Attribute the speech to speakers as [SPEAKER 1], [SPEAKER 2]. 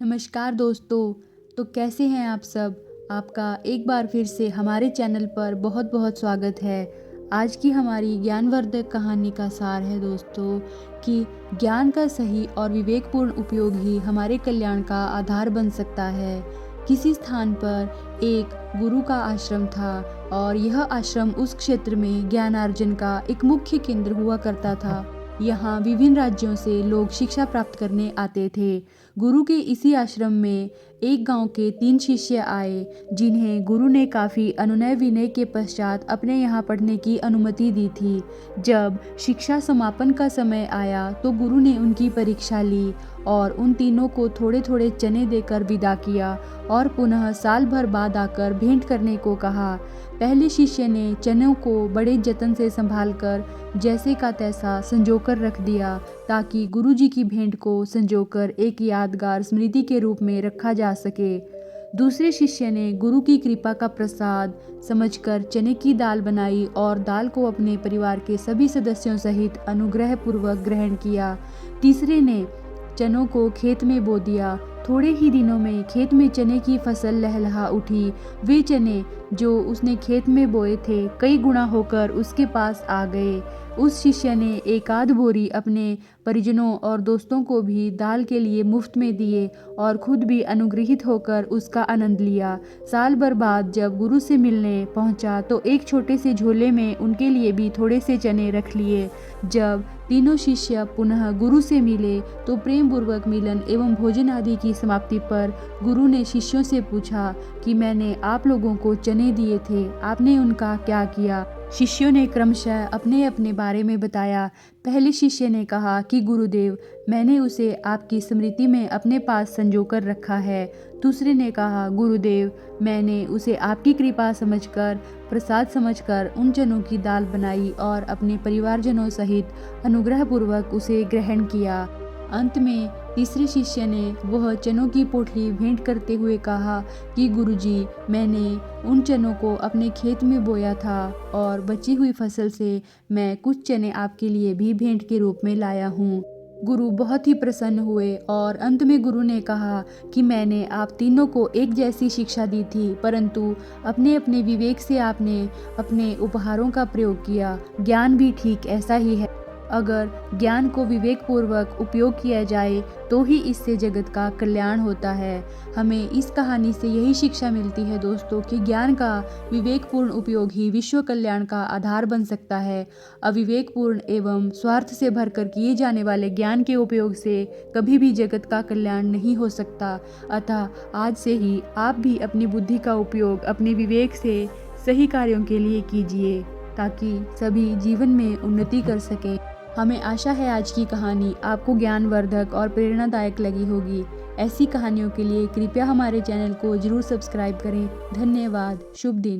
[SPEAKER 1] नमस्कार दोस्तों। तो कैसे हैं आप सब? आपका एक बार फिर से हमारे चैनल पर बहुत बहुत स्वागत है। आज की हमारी ज्ञानवर्धक कहानी का सार है दोस्तों कि ज्ञान का सही और विवेकपूर्ण उपयोग ही हमारे कल्याण का आधार बन सकता है। किसी स्थान पर एक गुरु का आश्रम था और यह आश्रम उस क्षेत्र में ज्ञानार्जन का एक मुख्य केंद्र हुआ करता था। यहाँ विभिन्न राज्यों से लोग शिक्षा प्राप्त करने आते थे। गुरु के इसी आश्रम में एक गांव के 3 शिष्य आए, जिन्हें गुरु ने काफ़ी अनुनय विनय के पश्चात अपने यहाँ पढ़ने की अनुमति दी थी। जब शिक्षा समापन का समय आया तो गुरु ने उनकी परीक्षा ली और उन तीनों को थोड़े थोड़े चने देकर विदा किया और पुनः साल भर बाद आकर भेंट करने को कहा। पहले शिष्य ने चनों को बड़े जतन से संभालकर जैसे का तैसा संजोकर रख दिया, ताकि गुरु जी की भेंट को संजोकर एक यादगार स्मृति के रूप में रखा जा सके। दूसरे शिष्य ने गुरु की कृपा का प्रसाद समझकर चने की दाल बनाई और दाल को अपने परिवार के सभी सदस्यों सहित अनुग्रह पूर्वक ग्रहण किया। तीसरे ने चनों को खेत में बो दिया। थोड़े ही दिनों में खेत में चने की फसल लहलहा उठी। वे चने जो उसने खेत में बोए थे कई गुना होकर उसके पास आ गए। उस शिष्य ने एक आध बोरी अपने परिजनों और दोस्तों को भी दाल के लिए मुफ्त में दिए और खुद भी अनुग्रहित होकर उसका आनंद लिया। साल भर बाद जब गुरु से मिलने पहुंचा तो एक छोटे से झोले में उनके लिए भी थोड़े से चने रख लिए। जब तीनों शिष्य पुनः गुरु से मिले तो प्रेम पूर्वक मिलन एवं भोजन आदि की समाप्ति पर गुरु ने शिष्यों से पूछा कि मैंने आप लोगों को चने दिए थे, आपने उनका क्या किया? शिष्यों ने क्रमशः अपने अपने बारे में बताया। पहले शिष्य ने कहा कि गुरुदेव, मैंने उसे आपकी स्मृति में अपने पास संजोकर रखा है। दूसरे ने कहा, गुरुदेव, मैंने उसे आपकी कृपा समझकर प्रसाद समझकर उन चनों की दाल बनाई और अपने परिवारजनों सहित अनुग्रहपूर्वक उसे ग्रहण किया। अंत में तीसरे शिष्य ने वह चनों की पोटली भेंट करते हुए कहा कि गुरुजी, मैंने उन चनों को अपने खेत में बोया था और बची हुई फसल से मैं कुछ चने आपके लिए भी भेंट के रूप में लाया हूँ। गुरु बहुत ही प्रसन्न हुए और अंत में गुरु ने कहा कि मैंने आप तीनों को एक जैसी शिक्षा दी थी, परंतु अपने अपने विवेक से आपने अपने उपहारों का प्रयोग किया। ज्ञान भी ठीक ऐसा ही है। अगर ज्ञान को विवेक पूर्वक उपयोग किया जाए तो ही इससे जगत का कल्याण होता है। हमें इस कहानी से यही शिक्षा मिलती है दोस्तों कि ज्ञान का विवेकपूर्ण उपयोग ही विश्व कल्याण का आधार बन सकता है। अविवेकपूर्ण एवं स्वार्थ से भरकर किए जाने वाले ज्ञान के उपयोग से कभी भी जगत का कल्याण नहीं हो सकता। अतः आज से ही आप भी अपनी बुद्धि का उपयोग अपने विवेक से सही कार्यों के लिए कीजिए, ताकि सभी जीवन में उन्नति कर सकें। हमें आशा है आज की कहानी आपको ज्ञानवर्धक और प्रेरणादायक लगी होगी। ऐसी कहानियों के लिए कृपया हमारे चैनल को जरूर सब्सक्राइब करें। धन्यवाद। शुभ दिन।